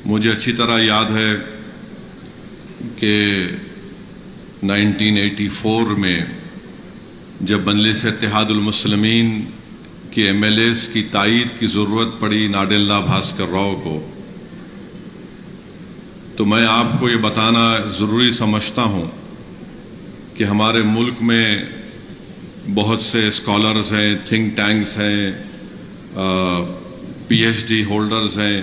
مجھے اچھی طرح یاد ہے کہ 1984 میں جب مجلس اتحاد المسلمین کے ایم ایل ایز کی تائید کی ضرورت پڑی ناڈیلا بھاسکر راؤ کو، تو میں آپ کو یہ بتانا ضروری سمجھتا ہوں کہ ہمارے ملک میں بہت سے اسکالرز ہیں، تھنک ٹینکس ہیں، پی ایچ ڈی ہولڈرز ہیں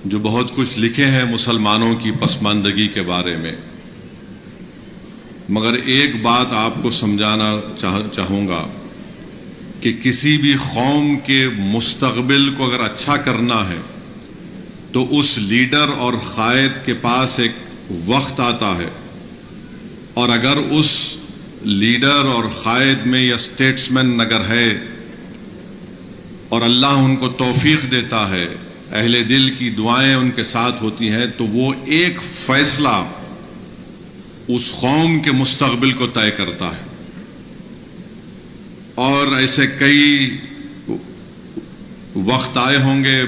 جو بہت کچھ لکھے ہیں مسلمانوں کی پسماندگی کے بارے میں، مگر ایک بات آپ کو سمجھانا چاہوں گا کہ کسی بھی قوم کے مستقبل کو اگر اچھا کرنا ہے تو اس لیڈر اور قائد کے پاس ایک وقت آتا ہے، اور اگر اس لیڈر اور قائد میں یا اسٹیٹسمین اگر ہے اور اللہ ان کو توفیق دیتا ہے، اہل دل کی دعائیں ان کے ساتھ ہوتی ہیں، تو وہ ایک فیصلہ اس قوم کے مستقبل کو طے کرتا ہے۔ اور ایسے کئی وقت آئے ہوں گے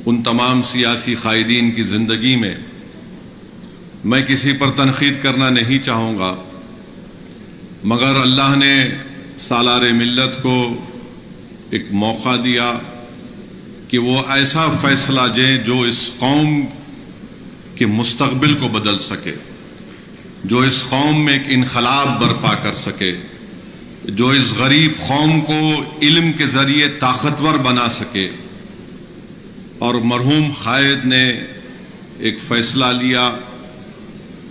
ان تمام سیاسی قائدین کی زندگی میں، میں کسی پر تنقید کرنا نہیں چاہوں گا، مگر اللہ نے سالار ملت کو ایک موقع دیا کہ وہ ایسا فیصلہ دیں جو اس قوم کے مستقبل کو بدل سکے، جو اس قوم میں ایک انقلاب برپا کر سکے، جو اس غریب قوم کو علم کے ذریعے طاقتور بنا سکے۔ اور مرحوم قائد نے ایک فیصلہ لیا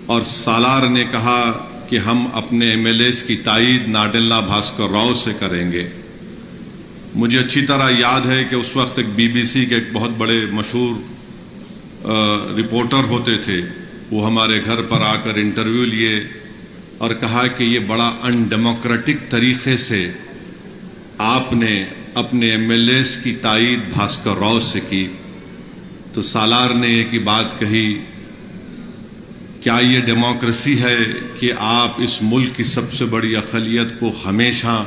اور سالار نے کہا کہ ہم اپنے ایم ایل ایز کی تائید ناڈیلا بھاسکر راؤ سے کریں گے۔ مجھے اچھی طرح یاد ہے کہ اس وقت ایک بی بی سی کے ایک بہت بڑے مشہور رپورٹر ہوتے تھے، وہ ہمارے گھر پر آ کر انٹرویو لیے اور کہا کہ یہ بڑا ان ڈیموکریٹک طریقے سے آپ نے اپنے ایم ایل ایز کی تائید بھاسکر راؤ سے کی۔ تو سالار نے ایک ہی بات کہی، کیا یہ ڈیموکریسی ہے کہ آپ اس ملک کی سب سے بڑی اقلیت کو ہمیشہ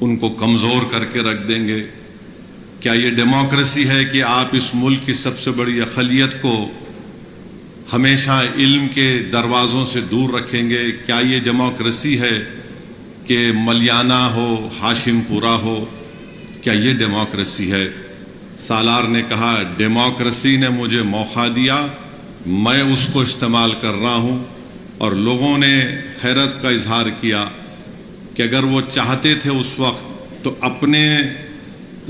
ان کو کمزور کر کے رکھ دیں گے؟ کیا یہ ڈیموکریسی ہے کہ آپ اس ملک کی سب سے بڑی اقلیت کو ہمیشہ علم کے دروازوں سے دور رکھیں گے؟ کیا یہ ڈیموکریسی ہے کہ ملیانہ ہو، ہاشم پورہ ہو؟ کیا یہ ڈیموکریسی ہے؟ سالار نے کہا ڈیموکریسی نے مجھے موقع دیا، میں اس کو استعمال کر رہا ہوں۔ اور لوگوں نے حیرت کا اظہار کیا کہ اگر وہ چاہتے تھے اس وقت تو اپنے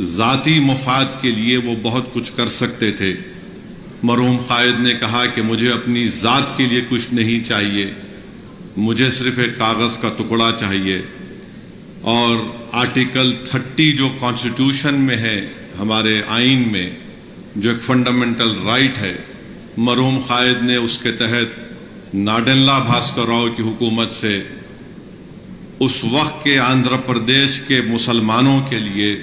ذاتی مفاد کے لیے وہ بہت کچھ کر سکتے تھے۔ مرحوم قائد نے کہا کہ مجھے اپنی ذات کے لیے کچھ نہیں چاہیے، مجھے صرف ایک کاغذ کا ٹکڑا چاہیے۔ اور آرٹیکل 30 جو کانسٹیٹیوشن میں ہے، ہمارے آئین میں، جو ایک فنڈامنٹل رائٹ ہے، مرحوم قائد نے اس کے تحت ناڈیلا بھاسکر راؤ کی حکومت سے اس وقت کے آندھرا پردیش کے مسلمانوں کے لیے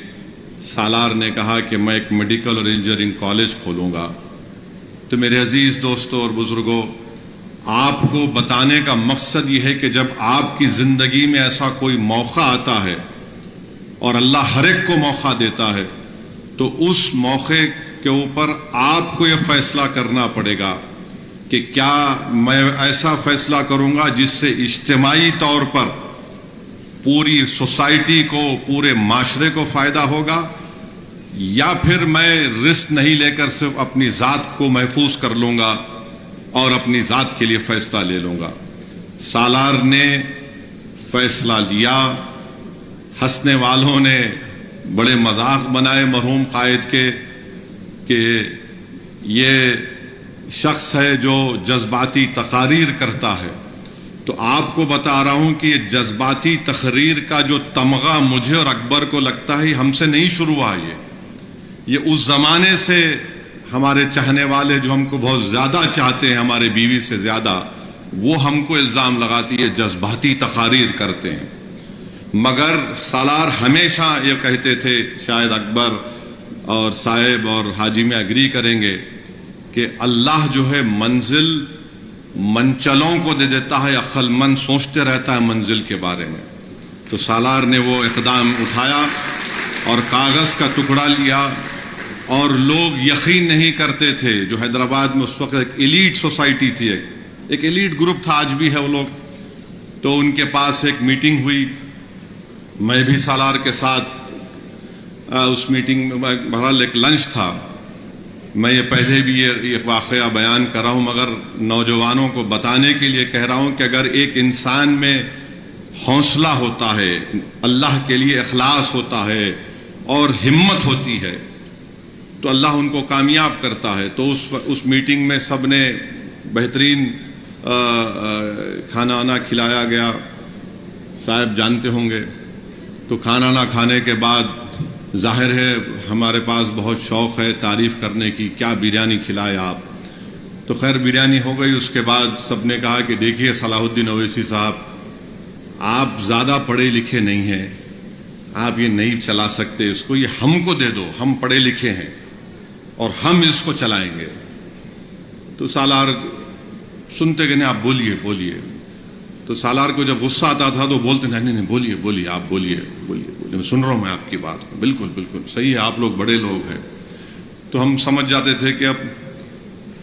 سالار نے کہا کہ میں ایک میڈیکل اور انجینئرنگ کالج کھولوں گا۔ تو میرے عزیز دوستوں اور بزرگوں، آپ کو بتانے کا مقصد یہ ہے کہ جب آپ کی زندگی میں ایسا کوئی موقع آتا ہے اور اللہ ہر ایک کو موقع دیتا ہے، تو اس موقع کے اوپر آپ کو یہ فیصلہ کرنا پڑے گا کہ کیا میں ایسا فیصلہ کروں گا جس سے اجتماعی طور پر پوری سوسائٹی کو، پورے معاشرے کو فائدہ ہوگا، یا پھر میں رسک نہیں لے کر صرف اپنی ذات کو محفوظ کر لوں گا اور اپنی ذات کے لیے فیصلہ لے لوں گا۔ سالار نے فیصلہ لیا۔ ہنسنے والوں نے بڑے مذاق بنائے مرحوم قائد کے کہ یہ شخص ہے جو جذباتی تقاریر کرتا ہے۔ تو آپ کو بتا رہا ہوں کہ یہ جذباتی تقریر کا جو تمغہ مجھے اور اکبر کو لگتا ہے ہم سے نہیں شروع ہوا، یہ اس زمانے سے ہمارے چاہنے والے جو ہم کو بہت زیادہ چاہتے ہیں، ہمارے بیوی سے زیادہ، وہ ہم کو الزام لگاتی ہے جذباتی تقاریر کرتے ہیں۔ مگر سالار ہمیشہ یہ کہتے تھے، شاید اکبر اور صاحب اور حاجی میں اگری کریں گے، کہ اللہ جو ہے منزل منچلوں کو دے دیتا ہے، عقل مند سوچتے رہتا ہے منزل کے بارے میں۔ تو سالار نے وہ اقدام اٹھایا اور کاغذ کا ٹکڑا لیا اور لوگ یقین نہیں کرتے تھے. جو حیدرآباد میں اس وقت ایک ایلیٹ سوسائٹی تھی, ایک ایلیٹ گروپ تھا, آج بھی ہے وہ لوگ. تو ان کے پاس ایک میٹنگ ہوئی, میں بھی سالار کے ساتھ اس میٹنگ میں, بہرحال ایک لنچ تھا. میں یہ پہلے بھی یہ واقعہ بیان کر رہا ہوں, مگر نوجوانوں کو بتانے کے لیے کہہ رہا ہوں کہ اگر ایک انسان میں حوصلہ ہوتا ہے, اللہ کے لیے اخلاص ہوتا ہے اور ہمت ہوتی ہے, تو اللہ ان کو کامیاب کرتا ہے. تو اس میٹنگ میں سب نے بہترین کھانا وانا کھلایا گیا, صاحب جانتے ہوں گے. تو کھانا نہ کھانے کے بعد ظاہر ہے ہمارے پاس بہت شوق ہے تعریف کرنے کی, کیا بریانی کھلائے آپ. تو خیر بریانی ہو گئی. اس کے بعد سب نے کہا کہ دیکھیے صلاح الدین اویسی صاحب, آپ زیادہ پڑھے لکھے نہیں ہیں, آپ یہ نہیں چلا سکتے اس کو, یہ ہم کو دے دو, ہم پڑھے لکھے ہیں اور ہم اس کو چلائیں گے. تو سالار سنتے کہ نہیں, آپ بولیے بولیے. تو سالار کو جب غصہ آتا تھا تو بولتے نہیں بولیے بولیے, آپ بولیے بولیے بولیے, سن رہا ہوں میں آپ کی بات کو, بالکل بالکل صحیح ہے, آپ لوگ بڑے لوگ ہیں. تو ہم سمجھ جاتے تھے کہ اب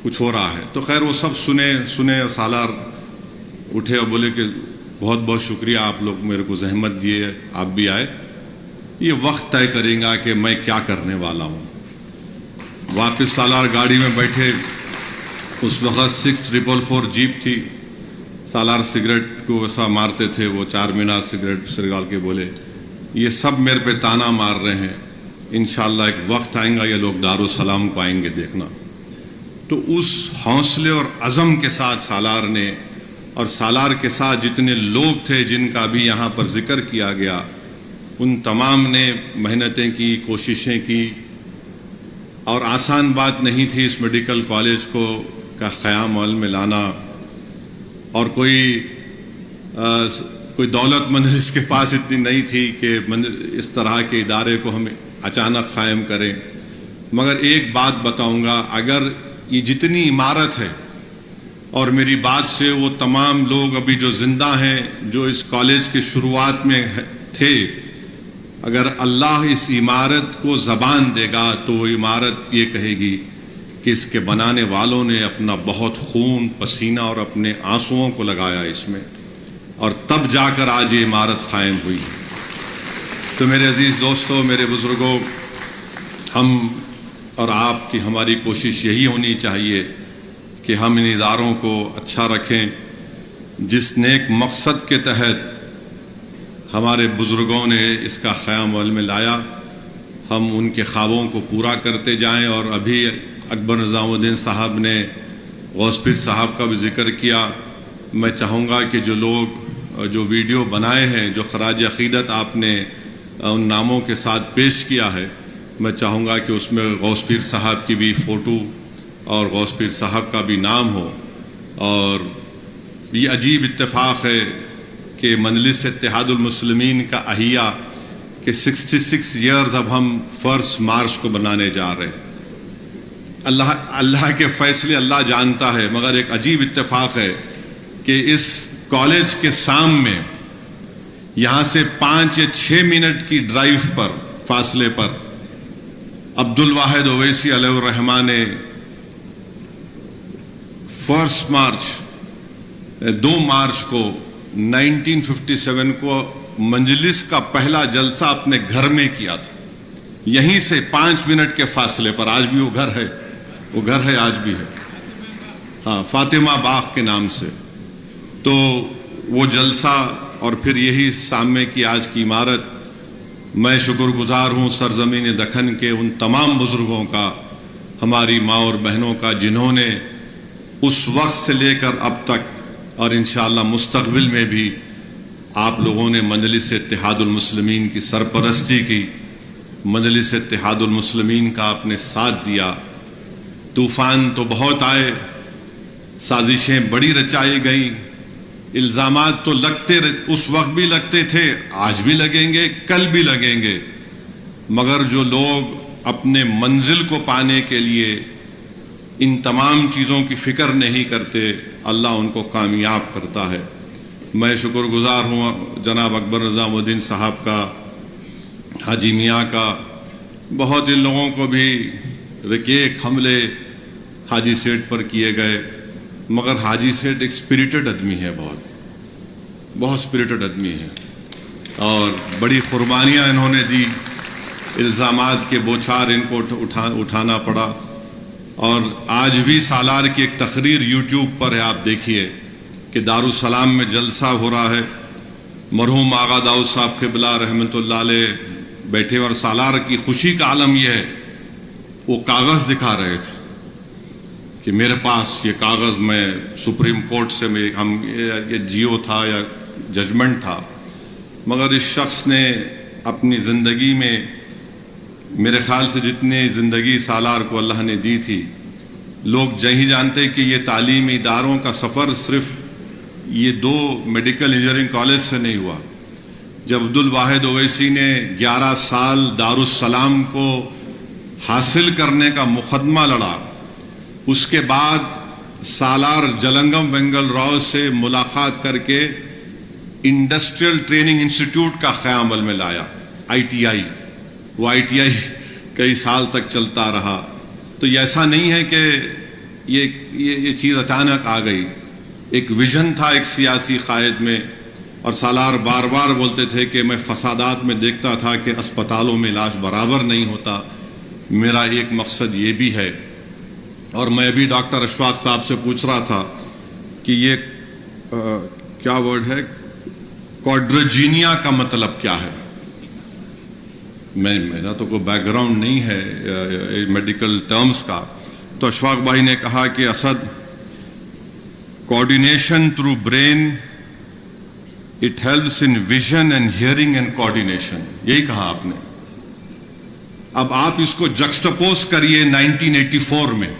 کچھ ہو رہا ہے. تو خیر وہ سب سنے. سالار اٹھے اور بولے کہ بہت بہت شکریہ, آپ لوگ میرے کو زحمت دیے, آپ بھی آئے. یہ وقت طے کرے گا کہ میں کیا کرنے والا ہوں. واپس سالار گاڑی میں بیٹھے. اس وقت 6444 جیپ تھی. سالار سگریٹ کو ویسا مارتے تھے, وہ 4 مینار سگریٹ سرگال کے بولے یہ سب میرے پہ تانا مار رہے ہیں, انشاءاللہ ایک وقت آئیں گا یہ لوگ دارالسلام کو آئیں گے دیکھنا. تو اس حوصلے اور عزم کے ساتھ سالار نے, اور سالار کے ساتھ جتنے لوگ تھے جن کا بھی یہاں پر ذکر کیا گیا, ان تمام نے محنتیں کی, کوششیں کی. اور آسان بات نہیں تھی اس میڈیکل کالج کا قیام عمل میں لانا. اور کوئی دولت مند اس کے پاس اتنی نہیں تھی کہ اس طرح کے ادارے کو ہم اچانک قائم کریں. مگر ایک بات بتاؤں گا, اگر یہ جتنی عمارت ہے, اور میری بات سے وہ تمام لوگ ابھی جو زندہ ہیں جو اس کالج کے شروعات میں تھے, اگر اللہ اس عمارت کو زبان دے گا تو وہ عمارت یہ کہے گی کہ اس کے بنانے والوں نے اپنا بہت خون پسینہ اور اپنے آنسوؤں کو لگایا اس میں, اور تب جا کر آج یہ عمارت قائم ہوئی. تو میرے عزیز دوستو, میرے بزرگوں, ہم اور آپ کی ہماری کوشش یہی ہونی چاہیے کہ ہم ان اداروں کو اچھا رکھیں. جس نیک مقصد کے تحت ہمارے بزرگوں نے اس کا قیام عمل میں لایا, ہم ان کے خوابوں کو پورا کرتے جائیں. اور ابھی اکبر نظام الدین صاحب نے غوث پیر صاحب کا بھی ذکر کیا. میں چاہوں گا کہ جو لوگ جو ویڈیو بنائے ہیں, جو خراج عقیدت آپ نے ان ناموں کے ساتھ پیش کیا ہے, میں چاہوں گا کہ اس میں غوث پیر صاحب کی بھی فوٹو اور غوث پیر صاحب کا بھی نام ہو. اور یہ عجیب اتفاق ہے کہ مجلس اتحاد المسلمین کا احیاء کہ 66 ایئرز اب ہم 1 مارچ کو بنانے جا رہے ہیں. اللہ کے فیصلے اللہ جانتا ہے, مگر ایک عجیب اتفاق ہے کہ اس کالج کے سام میں یہاں سے 5 یا 6 منٹ کی ڈرائیو پر فاصلے پر عبد الواحد اویسی علیہ الرحمٰن نے 1 مارچ 2 مارچ کو 1957 کو مجلس کا پہلا جلسہ اپنے گھر میں کیا تھا, یہیں سے 5 منٹ کے فاصلے پر. آج بھی وہ گھر ہے, آج بھی ہے, ہاں, فاطمہ باغ کے نام سے. تو وہ جلسہ اور پھر یہی سامنے کی آج کی عمارت. میں شکر گزار ہوں سرزمین دکن کے ان تمام بزرگوں کا, ہماری ماں اور بہنوں کا, جنہوں نے اس وقت سے لے کر اب تک اور انشاءاللہ مستقبل میں بھی آپ لوگوں نے مجلس اتحاد المسلمین کی سرپرستی کی, مجلس اتحاد المسلمین کا آپ نے ساتھ دیا. طوفان تو بہت آئے, سازشیں بڑی رچائی گئیں, الزامات تو اس وقت بھی لگتے تھے, آج بھی لگیں گے, کل بھی لگیں گے, مگر جو لوگ اپنے منزل کو پانے کے لیے ان تمام چیزوں کی فکر نہیں کرتے, اللہ ان کو کامیاب کرتا ہے. میں شکر گزار ہوں جناب اکبر نظام الدین صاحب کا, حاجی میاں کا, بہت ان لوگوں کو بھی ایک حملے حاجی سیٹھ پر کیے گئے، مگر حاجی سیٹھ ایک اسپرٹڈ آدمی ہے، بہت اسپرٹڈ آدمی ہے، اور بڑی قربانیاں انہوں نے دی، الزامات کے بوچھار ان کو اٹھانا پڑا۔ اور آج بھی سالار کی ایک تقریر یوٹیوب پر ہے، آپ دیکھیے کہ دارالسلام میں جلسہ ہو رہا ہے، مرحوم آغا داؤد صاحب قبلہ رحمۃ اللہ علیہ بیٹھے، اور سالار کی خوشی کا عالم یہ ہے، وہ کاغذ دکھا رہے تھے کہ میرے پاس یہ کاغذ، میں سپریم کورٹ سے یہ جیو تھا یا ججمنٹ تھا، مگر اس شخص نے اپنی زندگی میں، میرے خیال سے جتنی زندگی سالار کو اللہ نے دی تھی، لوگ نہیں جانتے کہ یہ تعلیمی اداروں کا سفر صرف یہ 2 میڈیکل انجینئرنگ کالج سے نہیں ہوا۔ جب عبدالواحد اویسی نے 11 سال دارالسلام کو حاصل کرنے کا مقدمہ لڑا، اس کے بعد سالار جلنگم وینگل راؤ سے ملاقات کر کے انڈسٹریل ٹریننگ انسٹیٹیوٹ کا قیام عمل میں لایا، ITI۔ وہ ITI کئی سال تک چلتا رہا۔ تو یہ ایسا نہیں ہے کہ یہ چیز اچانک آ گئی، ایک ویژن تھا ایک سیاسی قائد میں، اور سالار بار بار بولتے تھے کہ میں فسادات میں دیکھتا تھا کہ اسپتالوں میں علاج برابر نہیں ہوتا، میرا ایک مقصد یہ بھی ہے۔ اور میں بھی ڈاکٹر اشفاق صاحب سے پوچھ رہا تھا کہ یہ کیا ورڈ ہے، کوڈرجینیا کا مطلب کیا ہے؟ میرا تو کوئی بیک گراؤنڈ نہیں ہے میڈیکل ٹرمز کا، تو اشفاق بھائی نے کہا کہ Asad, coordination through brain, it helps in vision and hearing and coordination, یہی کہا آپ نے۔ اب آپ اس کو جکسٹپوز کریے 1984 میں،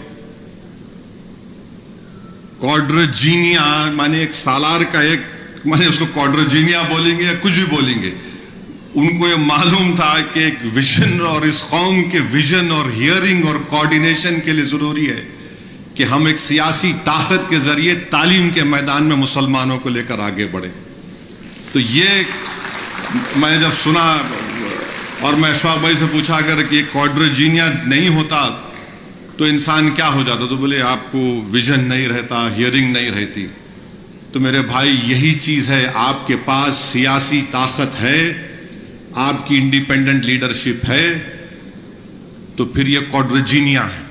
کوڈرجینیا مانے ایک سالار کا ایک، مانے اس کو کوڈرجینیا بولیں گے یا کچھ بھی بولیں گے، ان کو یہ معلوم تھا کہ ایک ویژن، اور اس قوم کے ویژن اور ہیئرنگ اور کوآرڈینیشن کے لیے ضروری ہے کہ ہم ایک سیاسی طاقت کے ذریعے تعلیم کے میدان میں مسلمانوں کو لے کر آگے بڑھیں۔ تو یہ میں جب سنا، اور میں اشفاق بھائی سے پوچھا اگر کہ کوڈرجینیا نہیں ہوتا تو انسان کیا ہو جاتا، تو بولے آپ کو ویژن نہیں رہتا، ہیئرنگ نہیں رہتی۔ تو میرے بھائی یہی چیز ہے، آپ کے پاس سیاسی طاقت ہے، آپ کی انڈیپینڈنٹ لیڈرشپ ہے، تو پھر یہ کوڈرجینیا ہے۔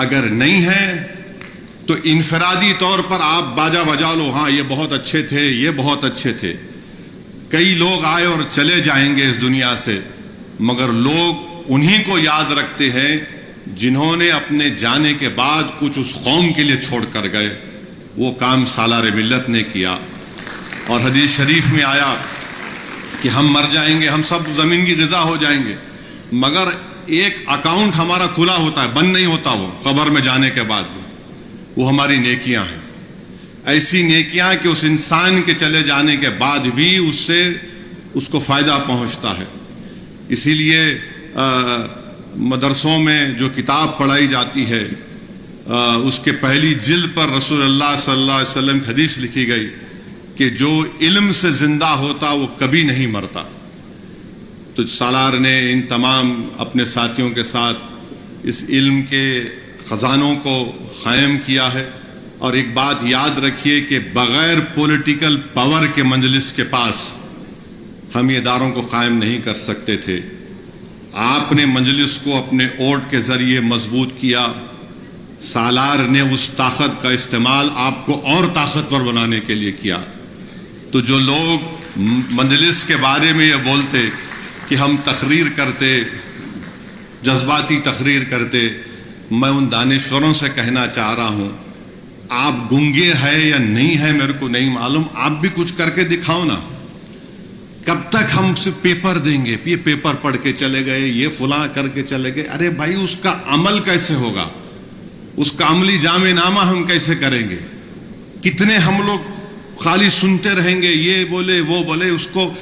اگر نہیں ہے تو انفرادی طور پر آپ باجا بجا لو، ہاں یہ بہت اچھے تھے، یہ بہت اچھے تھے۔ کئی لوگ آئے اور چلے جائیں گے اس دنیا سے، مگر لوگ انہی کو یاد رکھتے ہیں جنہوں نے اپنے جانے کے بعد کچھ اس قوم کے لیے چھوڑ کر گئے۔ وہ کام سالار ملت نے کیا، اور حدیث شریف میں آیا کہ ہم مر جائیں گے، ہم سب زمین کی غذا ہو جائیں گے، مگر ایک اکاؤنٹ ہمارا کھلا ہوتا ہے، بند نہیں ہوتا، وہ قبر میں جانے کے بعد بھی، وہ ہماری نیکیاں ہیں۔ ایسی نیکیاں کہ اس انسان کے چلے جانے کے بعد بھی اس سے اس کو فائدہ پہنچتا ہے۔ اسی لیے مدرسوں میں جو کتاب پڑھائی جاتی ہے، اس کے پہلی جلد پر رسول اللہ صلی اللہ علیہ وسلم کی حدیث لکھی گئی کہ جو علم سے زندہ ہوتا وہ کبھی نہیں مرتا۔ تو سالار نے ان تمام اپنے ساتھیوں کے ساتھ اس علم کے خزانوں کو قائم کیا ہے۔ اور ایک بات یاد رکھیے کہ بغیر پولیٹیکل پاور کے مجلس کے پاس ہم یہ اداروں کو قائم نہیں کر سکتے تھے۔ آپ نے مجلس کو اپنے ووٹ کے ذریعے مضبوط کیا، سالار نے اس طاقت کا استعمال آپ کو اور طاقتور بنانے کے لیے کیا۔ تو جو لوگ مجلس کے بارے میں یہ بولتے کہ ہم تقریر کرتے، جذباتی تقریر کرتے، میں ان دانشوروں سے کہنا چاہ رہا ہوں، آپ گنگے ہیں یا نہیں ہیں میرے کو نہیں معلوم، آپ بھی کچھ کر کے دکھاؤ نا۔ کب تک ہم صرف پیپر دیں گے، یہ پیپر پڑھ کے چلے گئے، یہ فلاں کر کے چلے گئے؟ ارے بھائی اس کا عمل کیسے ہوگا؟ اس کا عملی جامع نامہ ہم کیسے کریں گے؟ کتنے ہم لوگ خالی سنتے رہیں گے، یہ بولے وہ بولے، اس کو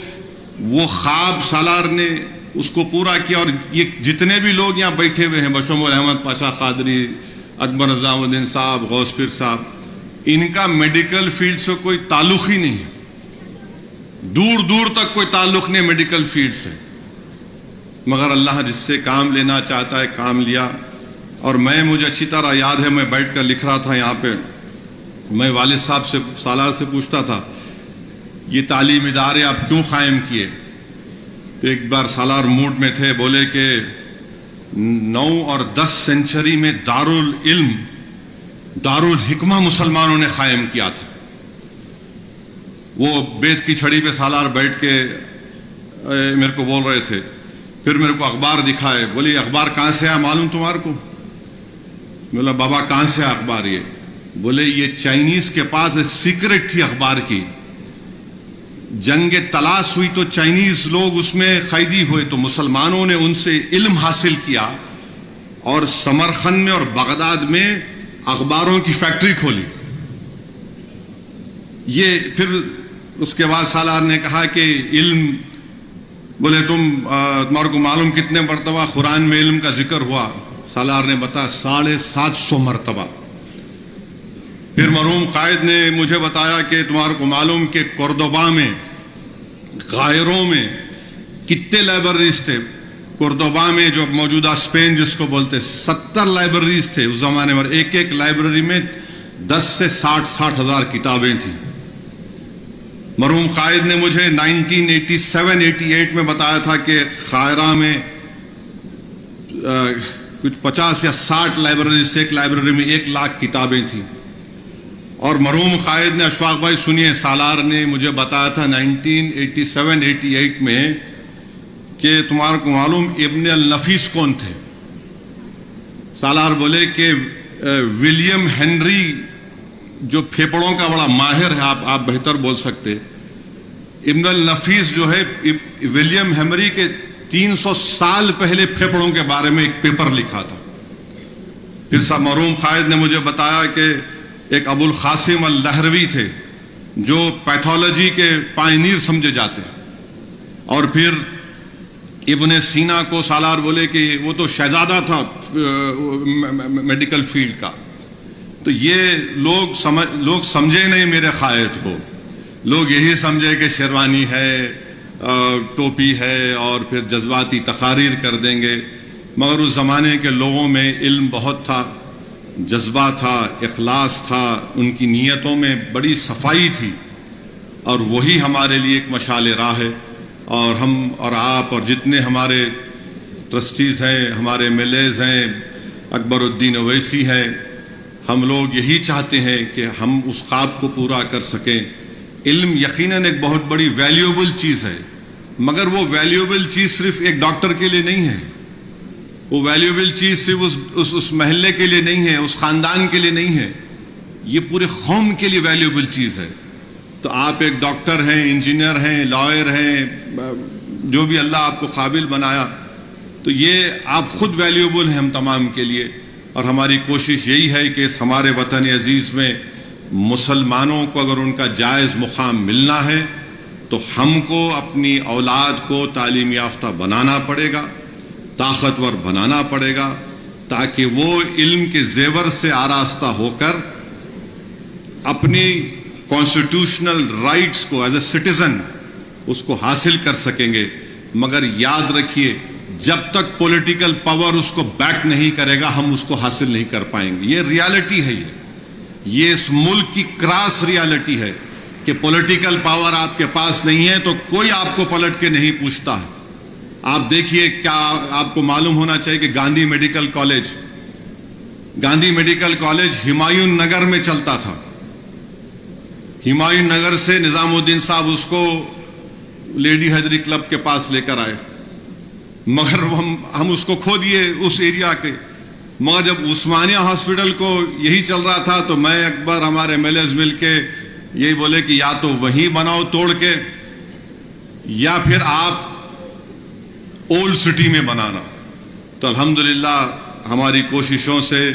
وہ خواب سالار نے اس کو پورا کیا۔ اور یہ جتنے بھی لوگ یہاں بیٹھے ہوئے ہیں، بشمول احمد پاشا قادری، اکبر نظام الدین صاحب، غوث پیر صاحب، ان کا میڈیکل فیلڈ سے کوئی تعلق ہی نہیں ہے، دور دور تک کوئی تعلق نہیں میڈیکل فیلڈ سے۔ مگر اللہ جس سے کام لینا چاہتا ہے کام لیا. اور مجھے اچھی طرح یاد ہے، میں بیٹھ کر لکھ رہا تھا یہاں پہ، میں والد صاحب سے سالار سے پوچھتا تھا یہ تعلیم ادارے آپ کیوں قائم کیے؟ تو ایک بار سالار موڈ میں تھے، بولے کہ 9 اور 10 سینچری میں دارالعلم دارالحکمہ مسلمانوں نے قائم کیا تھا. وہ بیت کی چھڑی پہ سالار بیٹھ کے میرے کو بول رہے تھے. پھر میرے کو اخبار دکھائے، بولے اخبار کہاں سے آیا معلوم تمہارے کو؟ میں بولا بابا کہاں سے اخبار؟ یہ بولے یہ چائنیز کے پاس ایک سیکرٹ تھی اخبار کی، جنگ تلاش ہوئی تو چائنیز لوگ اس میں قیدی ہوئے، تو مسلمانوں نے ان سے علم حاصل کیا اور سمرقند میں اور بغداد میں اخباروں کی فیکٹری کھولی. یہ پھر اس کے بعد سالار نے کہا کہ علم، بولے تمہارے کو معلوم کتنے مرتبہ قرآن میں علم کا ذکر ہوا؟ سالار نے بتایا 750 مرتبہ. پھر مرحوم قائد نے مجھے بتایا کہ تمہارے کو معلوم کہ کوردوبا میں، قاہرہ میں کتنے لائبریریز تھے؟ کوردوبا میں جو موجودہ اسپین جس کو بولتے، 70 لائبریریز تھے اس زمانے میں. ایک لائبریری میں 10 سے 60 ہزار کتابیں تھیں. مرحوم قائد نے مجھے 1987-88 میں بتایا تھا کہ قاہرہ میں کچھ 50 یا 60 لائبریریز سے ایک لائبریری میں 1 لاکھ کتابیں تھیں. اور مرحوم قائد نے، اشفاق بھائی سنیے، سالار نے مجھے بتایا تھا 1987-88 میں کہ تمہارے کو معلوم ابن النفیس کون تھے؟ سالار بولے کہ ولیم ہنری، جو پھیپڑوں کا بڑا ماہر ہے، آپ بہتر بول سکتے. ابن النفیس جو ہے ولیم ہنری کے 300 سال پہلے پھیپڑوں کے بارے میں ایک پیپر لکھا تھا. پھر مرحوم قائد نے مجھے بتایا کہ ایک ابو القاسم اللہروی تھے جو پیتھولوجی کے پائنیر سمجھے جاتے ہیں. اور پھر ابن سینا کو سالار بولے کہ وہ تو شہزادہ تھا میڈیکل فیلڈ کا. تو یہ لوگ سمجھے نہیں میرے قائد کو. لوگ یہی سمجھے کہ شیروانی ہے، ٹوپی ہے، اور پھر جذباتی تقاریر کر دیں گے. مگر اس زمانے کے لوگوں میں علم بہت تھا، جذبہ تھا، اخلاص تھا، ان کی نیتوں میں بڑی صفائی تھی، اور وہی ہمارے لیے ایک مشعل راہ ہے. اور ہم اور آپ اور جتنے ہمارے ٹرسٹیز ہیں، ہمارے ایم ایل ایز ہیں، اکبر الدین اویسی ہیں، ہم لوگ یہی چاہتے ہیں کہ ہم اس خواب کو پورا کر سکیں. علم یقیناً ایک بہت بڑی ویلیوبل چیز ہے، مگر وہ ویلیوبل چیز صرف ایک ڈاکٹر کے لیے نہیں ہے. وہ ویلیوبل چیز صرف اس محلے کے لیے نہیں ہے، اس خاندان کے لیے نہیں ہے، یہ پورے قوم کے لیے ویلیوبل چیز ہے. تو آپ ایک ڈاکٹر ہیں، انجینئر ہیں، لائر ہیں، جو بھی اللہ آپ کو قابل بنایا، تو یہ آپ خود ویلیوبل ہیں ہم تمام کے لیے. اور ہماری کوشش یہی ہے کہ اس ہمارے وطن عزیز میں مسلمانوں کو اگر ان کا جائز مقام ملنا ہے تو ہم کو اپنی اولاد کو تعلیم یافتہ بنانا پڑے گا، طاقتور بنانا پڑے گا، تاکہ وہ علم کے زیور سے آراستہ ہو کر اپنی کانسٹیٹیوشنل رائٹس کو ایز اے سٹیزن اس کو حاصل کر سکیں گے. مگر یاد رکھیے، جب تک پولیٹیکل پاور اس کو بیک نہیں کرے گا ہم اس کو حاصل نہیں کر پائیں گے. یہ ریالٹی ہے، یہ اس ملک کی کراس ریالٹی ہے کہ پولیٹیکل پاور آپ کے پاس نہیں ہے تو کوئی آپ کو پلٹ کے نہیں پوچھتا ہے. آپ دیکھیے، کیا آپ کو معلوم ہونا چاہیے کہ گاندھی میڈیکل کالج ہمایوں نگر میں چلتا تھا. ہمایوں نگر سے نظام الدین صاحب اس کو لیڈی حیدری کلب کے پاس لے کر آئے، مگر ہم اس کو کھو دیے اس ایریا کے. مگر جب عثمانیہ ہاسپٹل کو یہی چل رہا تھا تو میں اکبر ہمارے ایم ایل ایز مل کے یہی بولے کہ یا تو وہیں بناؤ توڑ کے، یا پھر آپ اولڈ سٹی میں بنانا. تو الحمدللہ ہماری کوششوں سے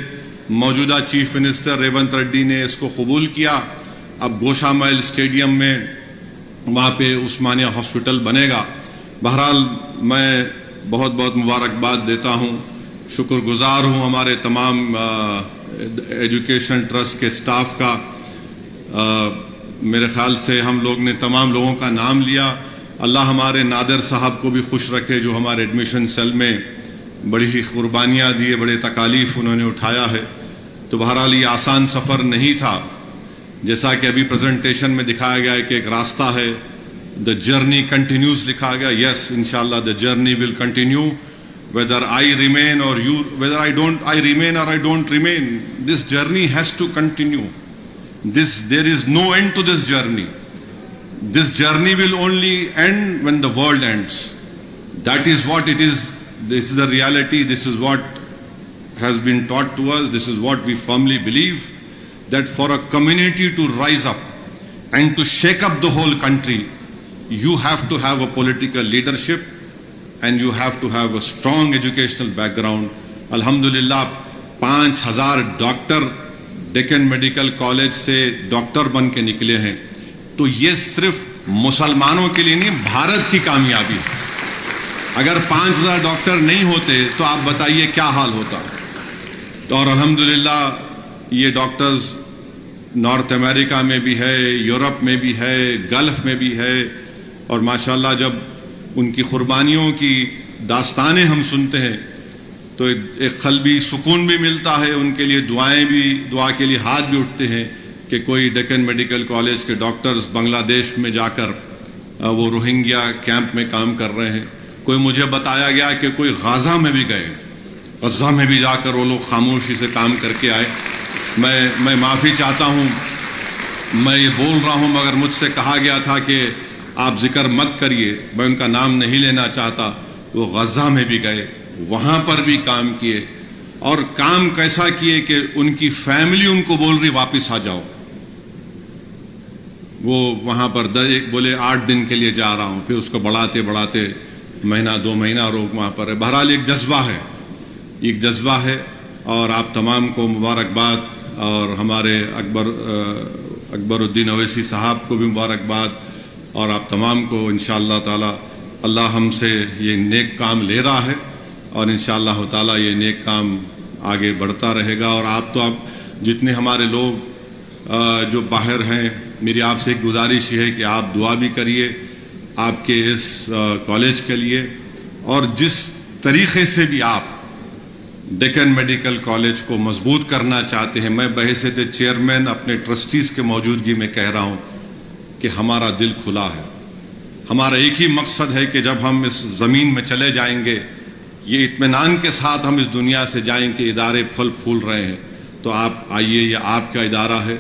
موجودہ چیف منسٹر ریونت ریڈی نے اس کو قبول کیا. اب گوشا محل اسٹیڈیم میں وہاں پہ عثمانیہ ہاسپٹل بنے گا. بہرحال میں بہت بہت مبارکباد دیتا ہوں، شکر گزار ہوں ہمارے تمام ایجوکیشن ٹرسٹ کے سٹاف کا. میرے خیال سے ہم لوگ نے تمام لوگوں کا نام لیا، اللہ ہمارے نادر صاحب کو بھی خوش رکھے جو ہمارے ایڈمیشن سیل میں بڑی ہی قربانیاں دیے، بڑے تکالیف انہوں نے اٹھایا ہے۔ تو بہرحال یہ آسان سفر نہیں تھا، جیسا کہ ابھی پریزنٹیشن میں دکھایا گیا ہے کہ ایک راستہ ہے، the journey continues لکھا گیا۔ yes inshallah the journey will continue whether I remain or you, whether I remain or I don't remain, this journey has to continue. There is no end to this journey. This journey will only end when the world ends. That is what it is. This is the reality. This is what has been taught to us. This is what we firmly believe, that for a community to rise up and to shake up the whole country, you have to have a political leadership and you have to have a strong educational background. Alhamdulillah 5000 doctor Deccan medical college سے doctor بن کے نکلے ہیں۔ تو یہ صرف مسلمانوں کے لیے نہیں، بھارت کی کامیابی ہے۔ اگر 5000 ڈاکٹر نہیں ہوتے تو آپ بتائیے کیا حال ہوتا۔ اور الحمدللہ یہ ڈاکٹرز نارتھ امریکہ میں بھی ہے، یورپ میں بھی ہے، گلف میں بھی ہے، اور ماشاءاللہ جب ان کی قربانیوں کی داستانیں ہم سنتے ہیں تو ایک قلبی سکون بھی ملتا ہے۔ ان کے لیے دعا کے لیے ہاتھ بھی اٹھتے ہیں کہ کوئی ڈیکن میڈیکل کالج کے ڈاکٹرز بنگلہ دیش میں جا کر وہ روہنگیا کیمپ میں کام کر رہے ہیں۔ کوئی مجھے بتایا گیا کہ کوئی غزہ میں بھی گئے، غزہ میں بھی جا کر وہ لوگ خاموشی سے کام کر کے آئے۔ میں معافی چاہتا ہوں، میں یہ بول رہا ہوں مگر مجھ سے کہا گیا تھا کہ آپ ذکر مت کریے، میں ان کا نام نہیں لینا چاہتا۔ وہ غزہ میں بھی گئے، وہاں پر بھی کام کیے، اور کام کیسا کیے کہ ان کی فیملی ان کو بول رہی واپس آ جاؤ۔ وہ وہاں پر بولے 8 دن کے لیے جا رہا ہوں، پھر اس کو بڑھاتے مہینہ 2 مہینہ روک وہاں پر ہے۔ بہرحال ایک جذبہ ہے، اور آپ تمام کو مبارکباد، اور ہمارے اکبر الدین اویسی صاحب کو بھی مبارکباد، اور آپ تمام کو انشاءاللہ تعالی اللہ ہم سے یہ نیک کام لے رہا ہے، اور انشاءاللہ تعالی یہ نیک کام آگے بڑھتا رہے گا۔ اور آپ جتنے ہمارے لوگ جو باہر ہیں، میری آپ سے ایک گزارش ہے کہ آپ دعا بھی کریے آپ کے اس کالج کے لیے، اور جس طریقے سے بھی آپ ڈیکن میڈیکل کالج کو مضبوط کرنا چاہتے ہیں، میں بحیثیت چیئرمین اپنے ٹرسٹیز کے موجودگی میں کہہ رہا ہوں کہ ہمارا دل کھلا ہے۔ ہمارا ایک ہی مقصد ہے کہ جب ہم اس زمین میں چلے جائیں گے، یہ اطمینان کے ساتھ ہم اس دنیا سے جائیں کہ ادارے پھل پھول رہے ہیں، تو آپ آئیے، یہ آپ کا ادارہ ہے،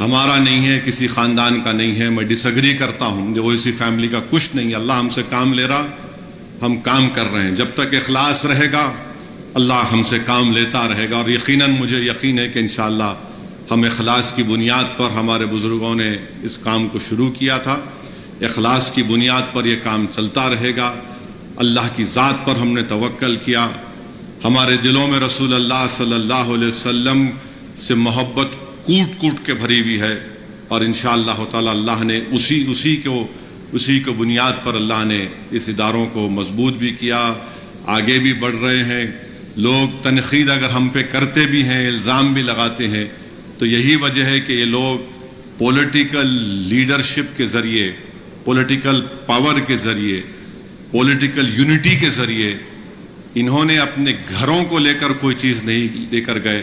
ہمارا نہیں ہے، کسی خاندان کا نہیں ہے۔ میں ڈس ایگری کرتا ہوں، جو اسی فیملی کا کچھ نہیں ہے، اللہ ہم سے کام لے رہا، ہم کام کر رہے ہیں۔ جب تک اخلاص رہے گا اللہ ہم سے کام لیتا رہے گا، اور یقیناً مجھے یقین ہے کہ انشاءاللہ ہم اخلاص کی بنیاد پر، ہمارے بزرگوں نے اس کام کو شروع کیا تھا، اخلاص کی بنیاد پر یہ کام چلتا رہے گا۔ اللہ کی ذات پر ہم نے توکل کیا، ہمارے دلوں میں رسول اللہ صلی اللہ علیہ وسلم سے محبت کوٹ کے بھری ہوئی ہے، اور انشاءاللہ تعالی اللہ نے اسی کو بنیاد پر اللہ نے اس اداروں کو مضبوط بھی کیا، آگے بھی بڑھ رہے ہیں۔ لوگ تنقید اگر ہم پہ کرتے بھی ہیں، الزام بھی لگاتے ہیں، تو یہی وجہ ہے کہ یہ لوگ پولیٹیکل لیڈرشپ کے ذریعے، پولیٹیکل پاور کے ذریعے، پولیٹیکل یونٹی کے ذریعے، انہوں نے اپنے گھروں کو لے کر کوئی چیز نہیں لے کر گئے،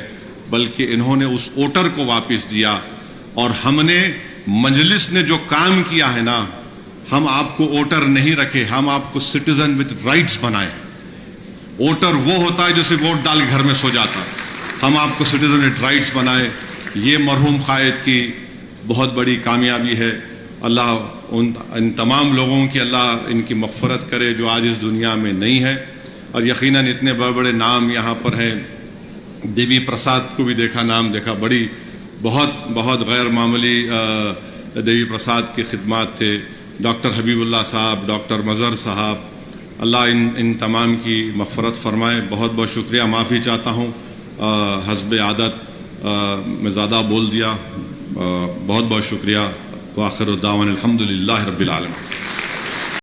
بلکہ انہوں نے اس ووٹر کو واپس دیا۔ اور ہم نے مجلس نے جو کام کیا ہے نا، ہم آپ کو ووٹر نہیں رکھے، ہم آپ کو سٹیزن وتھ رائٹس بنائے۔ ووٹر وہ ہوتا ہے جو صرف ووٹ ڈال گھر میں سو جاتا ہے، ہم آپ کو سٹیزن وتھ رائٹس بنائے۔ یہ مرحوم قائد کی بہت بڑی کامیابی ہے۔ اللہ ان تمام لوگوں کی اللہ ان کی مغفرت کرے جو آج اس دنیا میں نہیں ہے، اور یقیناً اتنے بڑے بڑے نام یہاں پر ہیں۔ دیوی پرساد کو بھی دیکھا، نام دیکھا، بہت غیر معمولی دیوی پرساد کی خدمات تھے۔ ڈاکٹر حبیب اللہ صاحب، ڈاکٹر مظہر صاحب، اللہ ان تمام کی مغفرت فرمائے۔ بہت شکریہ، معافی چاہتا ہوں حسب عادت میں زیادہ بول دیا، بہت شکریہ۔ وآخر دعوانا الحمدللہ رب العالمین۔